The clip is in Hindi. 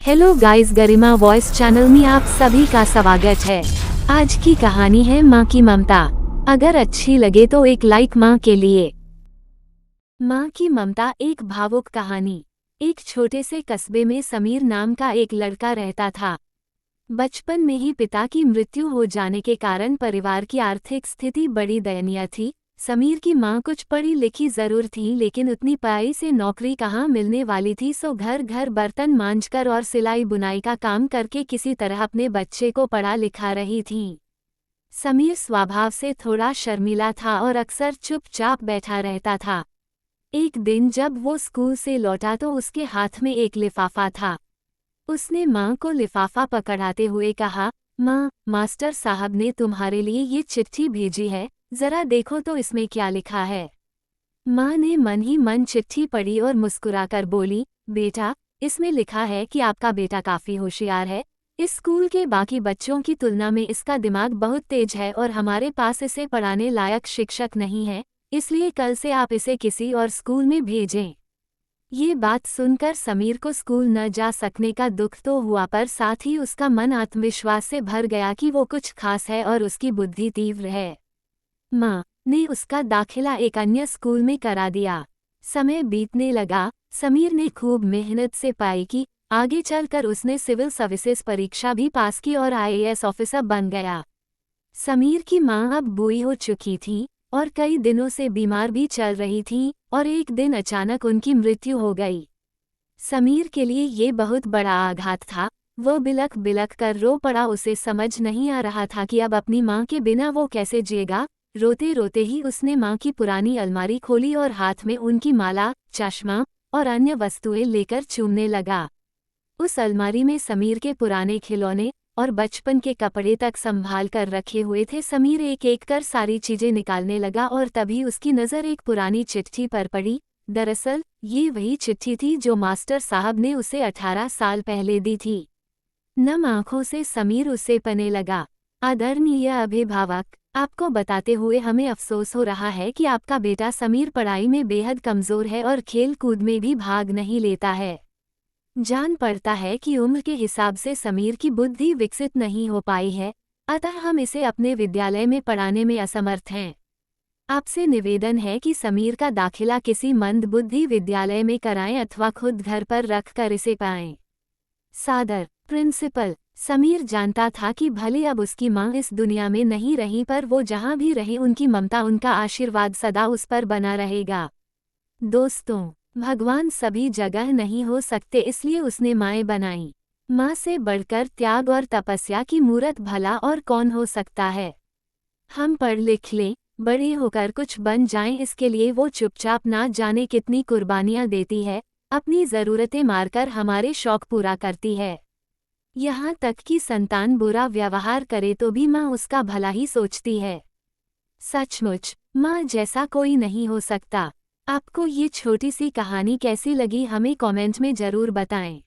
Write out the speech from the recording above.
हेलो गाइस, गरिमा वॉइस चैनल में आप सभी का स्वागत है। आज की कहानी है माँ की ममता। अगर अच्छी लगे तो एक लाइक माँ के लिए। माँ की ममता एक भावुक कहानी। एक छोटे से कस्बे में समीर नाम का एक लड़का रहता था। बचपन में ही पिता की मृत्यु हो जाने के कारण परिवार की आर्थिक स्थिति बड़ी दयनीय थी। समीर की माँ कुछ पढ़ी लिखी जरूर थी, लेकिन उतनी पढ़ाई से नौकरी कहाँ मिलने वाली थी। सो घर घर बर्तन मांजकर और सिलाई बुनाई का काम करके किसी तरह अपने बच्चे को पढ़ा लिखा रही थी। समीर स्वभाव से थोड़ा शर्मीला था और अक्सर चुपचाप बैठा रहता था। एक दिन जब वो स्कूल से लौटा तो उसके हाथ में एक लिफाफा था। उसने माँ को लिफाफा पकड़ाते हुए कहा, माँ, मास्टर साहब ने तुम्हारे लिए ये चिट्ठी भेजी है, जरा देखो तो इसमें क्या लिखा है। माँ ने मन ही मन चिट्ठी पढ़ी और मुस्कुराकर बोली, बेटा, इसमें लिखा है कि आपका बेटा काफी होशियार है। इस स्कूल के बाकी बच्चों की तुलना में इसका दिमाग बहुत तेज है और हमारे पास इसे पढ़ाने लायक शिक्षक नहीं है, इसलिए कल से आप इसे किसी और स्कूल में भेजें। ये बात सुनकर समीर को स्कूल न जा सकने का दुख तो हुआ, पर साथ ही उसका मन आत्मविश्वास से भर गया कि वो कुछ खास है और उसकी बुद्धि तीव्र है। माँ ने उसका दाखिला एक अन्य स्कूल में करा दिया। समय बीतने लगा। समीर ने खूब मेहनत से पढ़ाई की। आगे चलकर उसने सिविल सर्विसेज परीक्षा भी पास की और आईएएस ऑफिसर बन गया। समीर की माँ अब बूढ़ी हो चुकी थी और कई दिनों से बीमार भी चल रही थी और एक दिन अचानक उनकी मृत्यु हो गई। समीर के लिए ये बहुत बड़ा आघात था। वो बिलख बिलख कर रो पड़ा। उसे समझ नहीं आ रहा था कि अब अपनी माँ के बिना वो कैसे जिएगा। रोते रोते ही उसने माँ की पुरानी अलमारी खोली और हाथ में उनकी माला, चश्मा और अन्य वस्तुएं लेकर चूमने लगा। उस अलमारी में समीर के पुराने खिलौने और बचपन के कपड़े तक संभाल कर रखे हुए थे। समीर एक एक कर सारी चीजें निकालने लगा और तभी उसकी नज़र एक पुरानी चिट्ठी पर पड़ी। दरअसल ये वही चिट्ठी थी जो मास्टर साहब ने उसे 18 साल पहले दी थी। नम आंखों से समीर उसे पढ़ने लगा। आदरणीय अभिभावक, आपको बताते हुए हमें अफसोस हो रहा है कि आपका बेटा समीर पढ़ाई में बेहद कमजोर है और खेल कूद में भी भाग नहीं लेता है। जान पड़ता है कि उम्र के हिसाब से समीर की बुद्धि विकसित नहीं हो पाई है, अतः हम इसे अपने विद्यालय में पढ़ाने में असमर्थ हैं। आपसे निवेदन है कि समीर का दाखिला किसी मंदबुद्धि विद्यालय में कराएं अथवा खुद घर पर रख कर इसे पाएं। सादर, प्रिंसिपल। समीर जानता था कि भले अब उसकी माँ इस दुनिया में नहीं रही, पर वो जहाँ भी रहे उनकी ममता, उनका आशीर्वाद सदा उस पर बना रहेगा। दोस्तों, भगवान सभी जगह नहीं हो सकते, इसलिए उसने माएँ बनाई। माँ से बढ़कर त्याग और तपस्या की मूरत भला और कौन हो सकता है। हम पढ़ लिख लें, बड़े होकर कुछ बन जाएं, इसके लिए वो चुपचाप ना जाने कितनी कुर्बानियाँ देती है। अपनी ज़रूरतें मारकर हमारे शौक पूरा करती है। यहाँ तक कि संतान बुरा व्यवहार करे तो भी माँ उसका भला ही सोचती है। सचमुच माँ जैसा कोई नहीं हो सकता। आपको ये छोटी सी कहानी कैसी लगी हमें कमेंट में ज़रूर बताएं।